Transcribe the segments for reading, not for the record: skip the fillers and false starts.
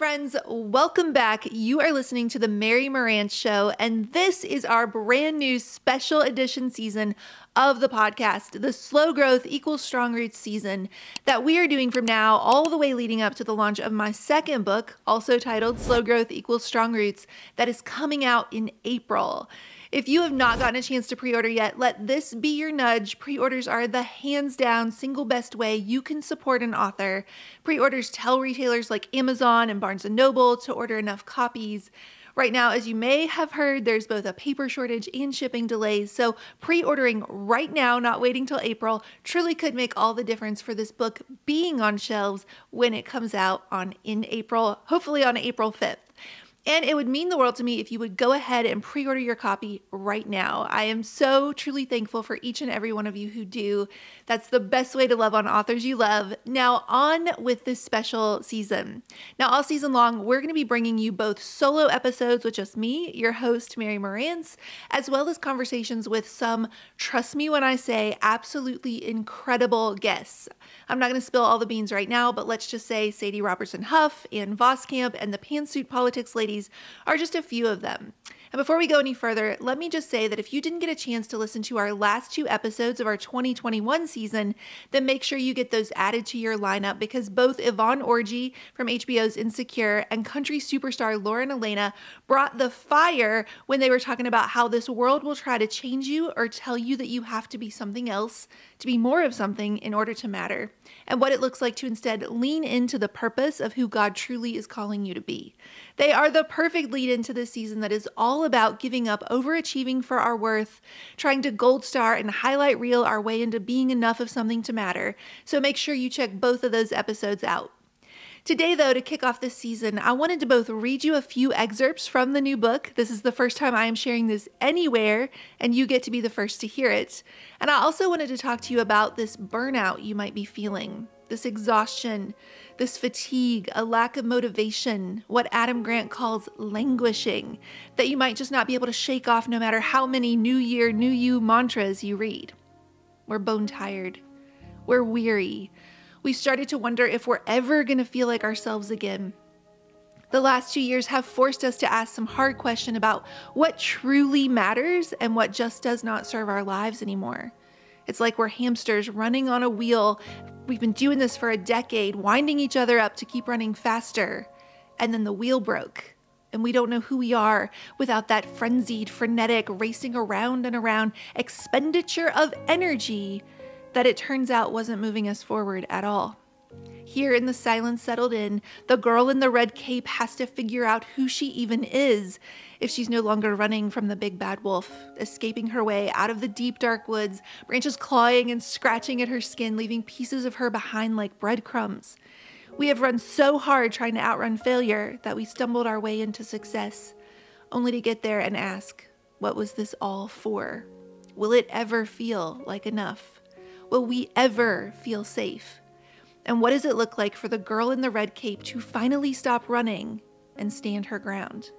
friends, welcome back. You are listening to the Mary Marantz Show, and this is our brand new special edition season of the podcast, the Slow Growth Equals Strong Roots season that we are doing from now all the way leading up to the launch of my second book, also titled Slow Growth Equals Strong Roots, that is coming out in April. If you have not gotten a chance to pre-order yet, let this be your nudge. Pre-orders are the hands down single best way you can support an author. Pre-orders tell retailers like Amazon and Barnes & Noble to order enough copies. Right now, as you may have heard, there's both a paper shortage and shipping delays. So pre-ordering right now, not waiting till April, truly could make all the difference for this book being on shelves when it comes out in April, hopefully on April 5th. And it would mean the world to me if you would go ahead and pre-order your copy right now. I am so truly thankful for each and every one of you who do. That's the best way to love on authors you love. Now on with this special season. Now all season long, we're going to be bringing you both solo episodes with just me, your host, Mary Marantz, as well as conversations with some, trust me when I say, absolutely incredible guests. I'm not going to spill all the beans right now, but let's just say Sadie Robertson Huff, Ann Voskamp, and the Pantsuit Politics ladies are just a few of them. And before we go any further, let me just say that if you didn't get a chance to listen to our last two episodes of our 2021 season, then make sure you get those added to your lineup because both Yvonne Orji from HBO's Insecure and country superstar Lauren Elena brought the fire when they were talking about how this world will try to change you or tell you that you have to be something else, to be more of something in order to matter, and what it looks like to instead lean into the purpose of who God truly is calling you to be. They are the perfect lead into this season that is all about giving up overachieving for our worth, trying to gold star and highlight reel our way into being enough of something to matter. So make sure you check both of those episodes out. Today, though, to kick off this season, I wanted to both read you a few excerpts from the new book. This is the first time I am sharing this anywhere, and you get to be the first to hear it. And I also wanted to talk to you about this burnout you might be feeling, this exhaustion, this fatigue, a lack of motivation, what Adam Grant calls languishing, that you might just not be able to shake off no matter how many New Year, New You mantras you read. We're bone tired. We're weary. We started to wonder if we're ever going to feel like ourselves again. The last 2 years have forced us to ask some hard questions about what truly matters and what just does not serve our lives anymore. It's like we're hamsters running on a wheel. We've been doing this for a decade, winding each other up to keep running faster. And then the wheel broke. And we don't know who we are without that frenzied, frenetic, racing around and around expenditure of energy that it turns out wasn't moving us forward at all. Here in the silence settled in, the girl in the red cape has to figure out who she even is if she's no longer running from the big bad wolf, escaping her way out of the deep dark woods, branches clawing and scratching at her skin, leaving pieces of her behind like breadcrumbs. We have run so hard trying to outrun failure that we stumbled our way into success, only to get there and ask, what was this all for? Will it ever feel like enough? Will we ever feel safe? And what does it look like for the girl in the red cape to finally stop running and stand her ground?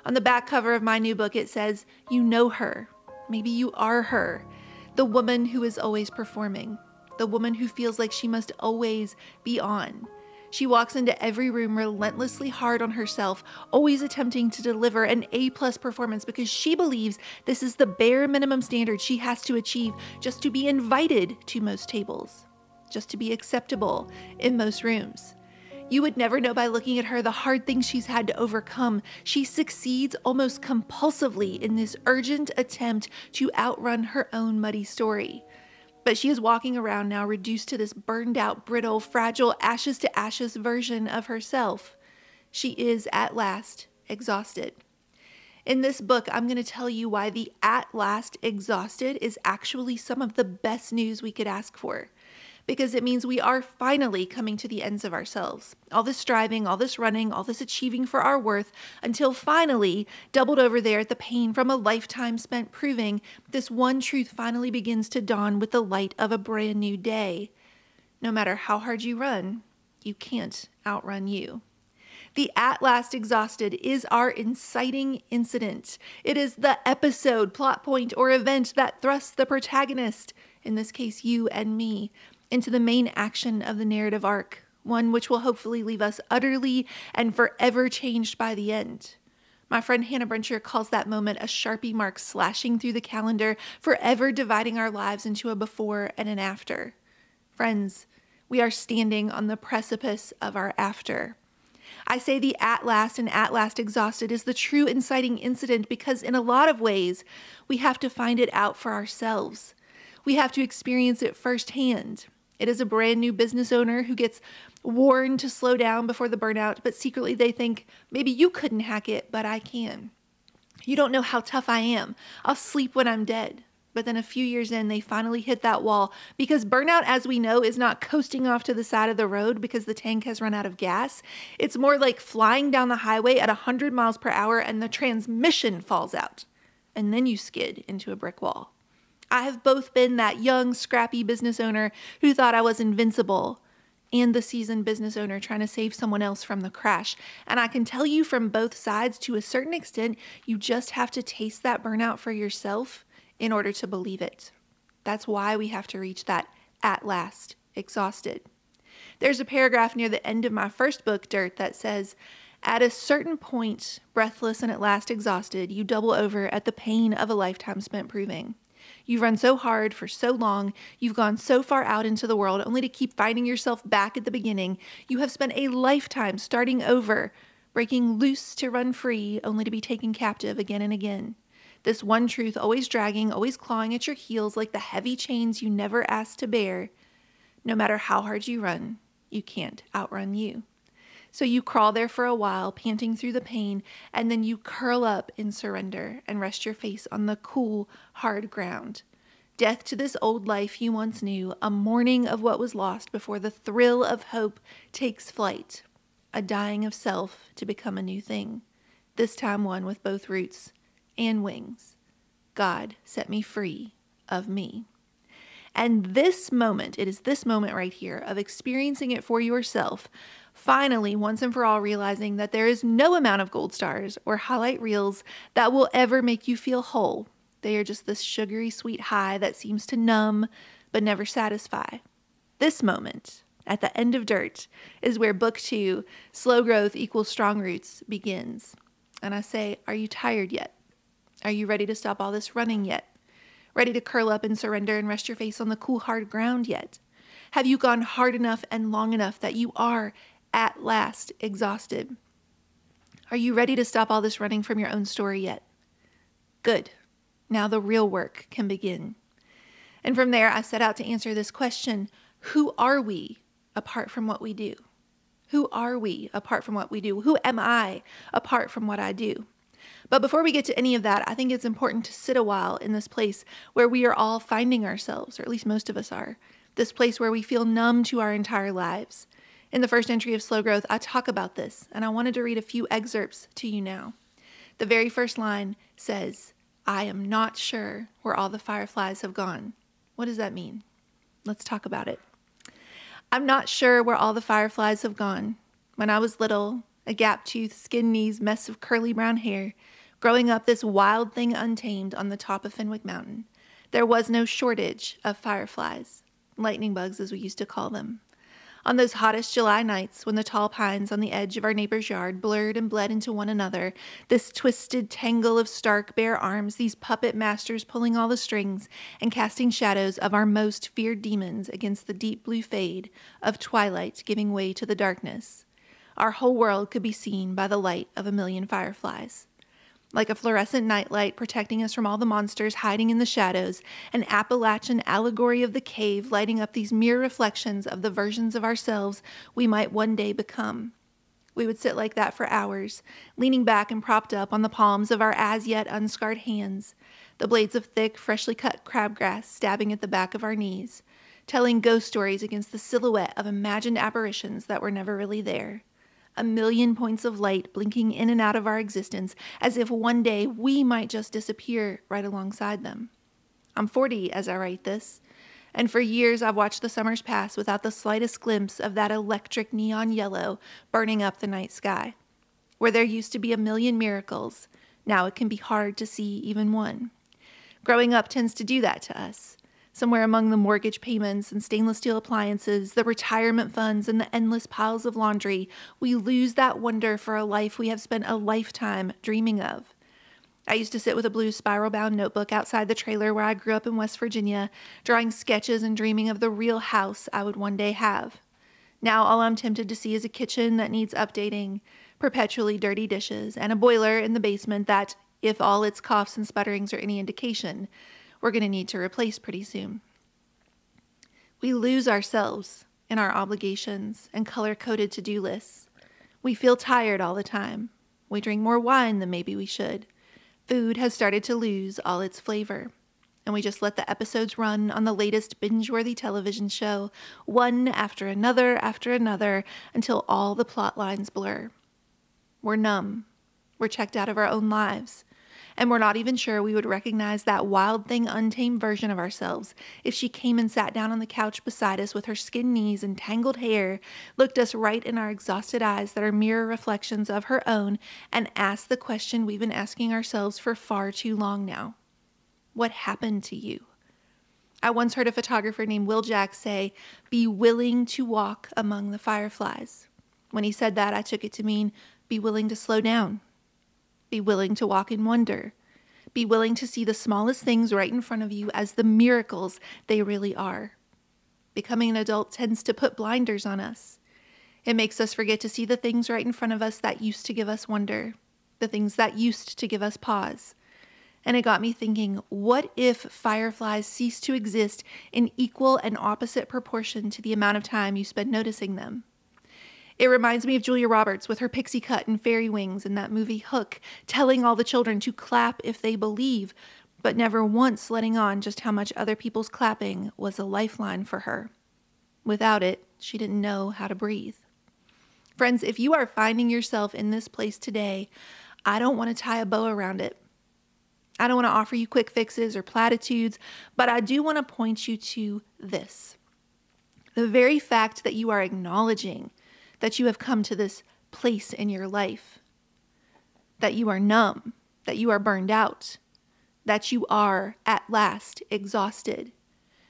On the back cover of my new book, it says, you know her. Maybe you are her. The woman who is always performing. The woman who feels like she must always be on. She walks into every room relentlessly hard on herself, always attempting to deliver an A+ performance because she believes this is the bare minimum standard she has to achieve just to be invited to most tables, just to be acceptable in most rooms. You would never know by looking at her the hard things she's had to overcome. She succeeds almost compulsively in this urgent attempt to outrun her own muddy story. But she is walking around now reduced to this burned out, brittle, fragile, ashes to ashes version of herself. She is at last exhausted. In this book, I'm going to tell you why the at last exhausted is actually some of the best news we could ask for. Because it means we are finally coming to the ends of ourselves. All this striving, all this running, all this achieving for our worth, until finally, doubled over there at the pain from a lifetime spent proving, this one truth finally begins to dawn with the light of a brand new day. No matter how hard you run, you can't outrun you. The at last exhausted is our inciting incident. It is the episode, plot point, or event that thrusts the protagonist, in this case you and me, into the main action of the narrative arc, one which will hopefully leave us utterly and forever changed by the end. My friend Hannah Brencher calls that moment a Sharpie mark slashing through the calendar, forever dividing our lives into a before and an after. Friends, we are standing on the precipice of our after. I say the at last and at last exhausted is the true inciting incident because in a lot of ways, we have to find it out for ourselves. We have to experience it firsthand. It is a brand new business owner who gets warned to slow down before the burnout, but secretly they think, maybe you couldn't hack it, but I can. You don't know how tough I am. I'll sleep when I'm dead. But then a few years in, they finally hit that wall because burnout, as we know, is not coasting off to the side of the road because the tank has run out of gas. It's more like flying down the highway at 100 miles per hour and the transmission falls out. And then you skid into a brick wall. I have both been that young, scrappy business owner who thought I was invincible and the seasoned business owner trying to save someone else from the crash. And I can tell you from both sides, to a certain extent, you just have to taste that burnout for yourself in order to believe it. That's why we have to reach that at last, exhausted. There's a paragraph near the end of my first book, Dirt, that says, at a certain point, breathless and at last exhausted, you double over at the pain of a lifetime spent proving. You've run so hard for so long, you've gone so far out into the world only to keep finding yourself back at the beginning. You have spent a lifetime starting over, breaking loose to run free, only to be taken captive again and again. This one truth always dragging, always clawing at your heels like the heavy chains you never asked to bear. No matter how hard you run, you can't outrun you. So you crawl there for a while, panting through the pain, and then you curl up in surrender and rest your face on the cool, hard ground. Death to this old life you once knew, a mourning of what was lost before the thrill of hope takes flight, a dying of self to become a new thing, this time one with both roots and wings. God set me free of me. And this moment, it is this moment right here of experiencing it for yourself, finally, once and for all, realizing that there is no amount of gold stars or highlight reels that will ever make you feel whole. They are just this sugary sweet high that seems to numb but never satisfy. This moment, at the end of Dirt, is where book 2, Slow Growth Equals Strong Roots, begins. And I say, are you tired yet? Are you ready to stop all this running yet? Ready to curl up and surrender and rest your face on the cool, hard ground yet? Have you gone hard enough and long enough that you are, at last, exhausted? Are you ready to stop all this running from your own story yet? Good. Now the real work can begin. And from there, I set out to answer this question: who are we apart from what we do? Who are we apart from what we do? Who am I apart from what I do? But before we get to any of that, I think it's important to sit a while in this place where we are all finding ourselves, or at least most of us are, this place where we feel numb to our entire lives. In the first entry of Slow Growth, I talk about this, and I wanted to read a few excerpts to you now. The very first line says, I am not sure where all the fireflies have gone. What does that mean? Let's talk about it. I'm not sure where all the fireflies have gone. When I was little, a gap-toothed, skin-knees mess of curly brown hair, growing up this wild thing untamed on the top of Fenwick Mountain, there was no shortage of fireflies, lightning bugs as we used to call them. On those hottest July nights when the tall pines on the edge of our neighbor's yard blurred and bled into one another, this twisted tangle of stark bare arms, these puppet masters pulling all the strings and casting shadows of our most feared demons against the deep blue fade of twilight giving way to the darkness, our whole world could be seen by the light of a million fireflies. Like a fluorescent nightlight protecting us from all the monsters hiding in the shadows, an Appalachian allegory of the cave lighting up these mere reflections of the versions of ourselves we might one day become. We would sit like that for hours, leaning back and propped up on the palms of our as-yet unscarred hands, the blades of thick, freshly cut crabgrass stabbing at the back of our knees, telling ghost stories against the silhouette of imagined apparitions that were never really there. A million points of light blinking in and out of our existence as if one day we might just disappear right alongside them. I'm 40 as I write this, and for years I've watched the summers pass without the slightest glimpse of that electric neon yellow burning up the night sky. Where there used to be a million miracles, now it can be hard to see even one. Growing up tends to do that to us. Somewhere among the mortgage payments and stainless steel appliances, the retirement funds, and the endless piles of laundry, we lose that wonder for a life we have spent a lifetime dreaming of. I used to sit with a blue spiral-bound notebook outside the trailer where I grew up in West Virginia, drawing sketches and dreaming of the real house I would one day have. Now all I'm tempted to see is a kitchen that needs updating, perpetually dirty dishes, and a boiler in the basement that, if all its coughs and sputterings are any indication, we're going to need to replace pretty soon. We lose ourselves in our obligations and color-coded to-do lists. We feel tired all the time. We drink more wine than maybe we should. Food has started to lose all its flavor. And we just let the episodes run on the latest binge-worthy television show, one after another, until all the plot lines blur. We're numb. We're checked out of our own lives. And we're not even sure we would recognize that wild thing untamed version of ourselves if she came and sat down on the couch beside us with her skinned knees and tangled hair, looked us right in our exhausted eyes that are mirror reflections of her own, and asked the question we've been asking ourselves for far too long now. What happened to you? I once heard a photographer named Will Jack say, "Be willing to walk among the fireflies." When he said that, I took it to mean, be willing to slow down. Be willing to walk in wonder. Be willing to see the smallest things right in front of you as the miracles they really are. Becoming an adult tends to put blinders on us. It makes us forget to see the things right in front of us that used to give us wonder, the things that used to give us pause. And it got me thinking, what if fireflies cease to exist in equal and opposite proportion to the amount of time you spend noticing them? It reminds me of Julia Roberts with her pixie cut and fairy wings in that movie Hook, telling all the children to clap if they believe, but never once letting on just how much other people's clapping was a lifeline for her. Without it, she didn't know how to breathe. Friends, if you are finding yourself in this place today, I don't want to tie a bow around it. I don't want to offer you quick fixes or platitudes, but I do want to point you to this. The very fact that you are acknowledging that you have come to this place in your life, that you are numb, that you are burned out, that you are, at last, exhausted.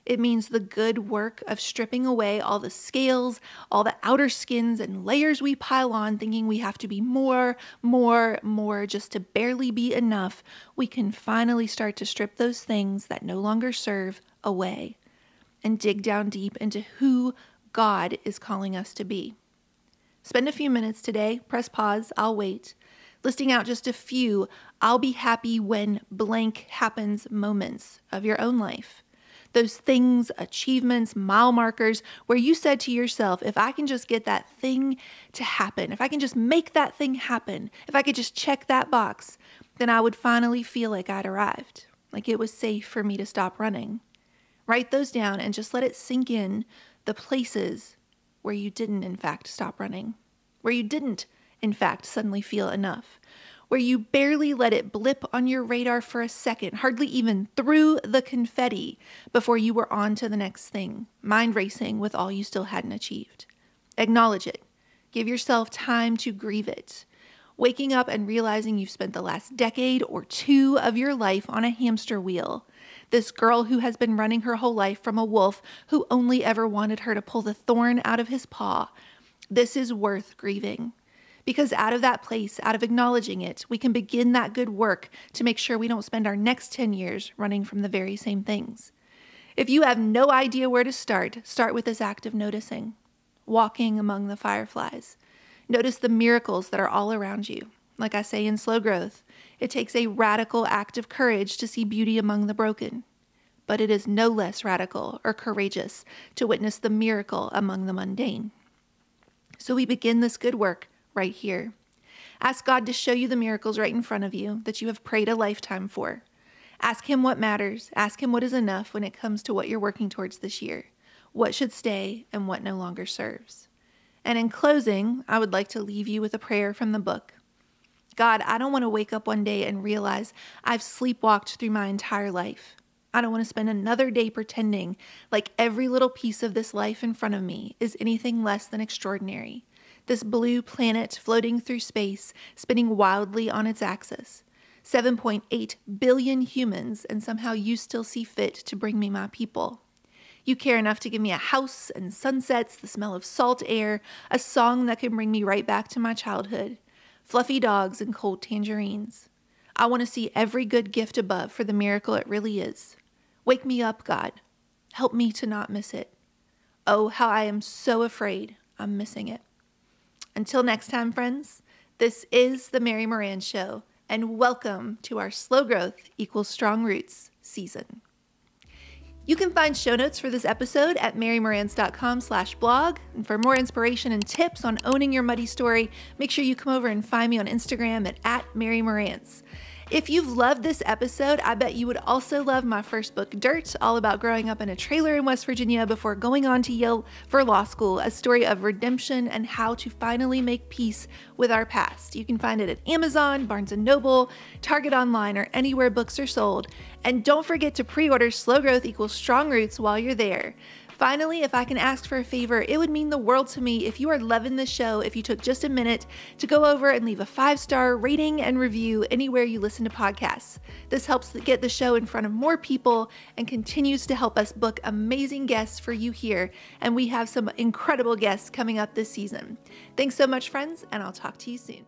It means the good work of stripping away all the scales, all the outer skins and layers we pile on thinking we have to be more, just to barely be enough. We can finally start to strip those things that no longer serve away and dig down deep into who God is calling us to be. Spend a few minutes today, press pause, I'll wait, listing out just a few I'll be happy when blank happens moments of your own life. Those things, achievements, mile markers where you said to yourself, if I can just get that thing to happen, if I can just make that thing happen, if I could just check that box, then I would finally feel like I'd arrived, like it was safe for me to stop running. Write those down and just let it sink in, the places where you didn't, in fact, stop running, where you didn't, in fact, suddenly feel enough, where you barely let it blip on your radar for a second, hardly even through the confetti before you were on to the next thing, mind racing with all you still hadn't achieved. Acknowledge it. Give yourself time to grieve it. Waking up and realizing you've spent the last decade or two of your life on a hamster wheel. This girl who has been running her whole life from a wolf who only ever wanted her to pull the thorn out of his paw. This is worth grieving. Because out of that place, out of acknowledging it, we can begin that good work to make sure we don't spend our next 10 years running from the very same things. If you have no idea where to start with this act of noticing. Walking among the fireflies. Notice the miracles that are all around you. Like I say in Slow Growth, it takes a radical act of courage to see beauty among the broken. But it is no less radical or courageous to witness the miracle among the mundane. So we begin this good work right here. Ask God to show you the miracles right in front of you that you have prayed a lifetime for. Ask Him what matters. Ask Him what is enough when it comes to what you're working towards this year. What should stay and what no longer serves. And in closing, I would like to leave you with a prayer from the book. God, I don't want to wake up one day and realize I've sleepwalked through my entire life. I don't want to spend another day pretending like every little piece of this life in front of me is anything less than extraordinary. This blue planet floating through space, spinning wildly on its axis. 7.8 billion humans, and somehow you still see fit to bring me my people. You care enough to give me a house and sunsets, the smell of salt air, a song that can bring me right back to my childhood, fluffy dogs and cold tangerines. I want to see every good gift above for the miracle it really is. Wake me up, God. Help me to not miss it. Oh, how I am so afraid I'm missing it. Until next time, friends, this is the Mary Marantz Show, and welcome to our Slow Growth Equals Strong Roots season. You can find show notes for this episode at marymarantz.com/blog. And for more inspiration and tips on owning your muddy story, make sure you come over and find me on Instagram at @MaryMarantz. If you've loved this episode, I bet you would also love my first book, Dirt, all about growing up in a trailer in West Virginia before going on to Yale for law school, a story of redemption and how to finally make peace with our past. You can find it at Amazon, Barnes & Noble, Target Online, or anywhere books are sold. And don't forget to pre-order Slow Growth Equals Strong Roots while you're there. Finally, if I can ask for a favor, it would mean the world to me if you are loving the show, if you took just a minute to go over and leave a 5-star rating and review anywhere you listen to podcasts. This helps get the show in front of more people and continues to help us book amazing guests for you here. And we have some incredible guests coming up this season. Thanks so much, friends, and I'll talk to you soon.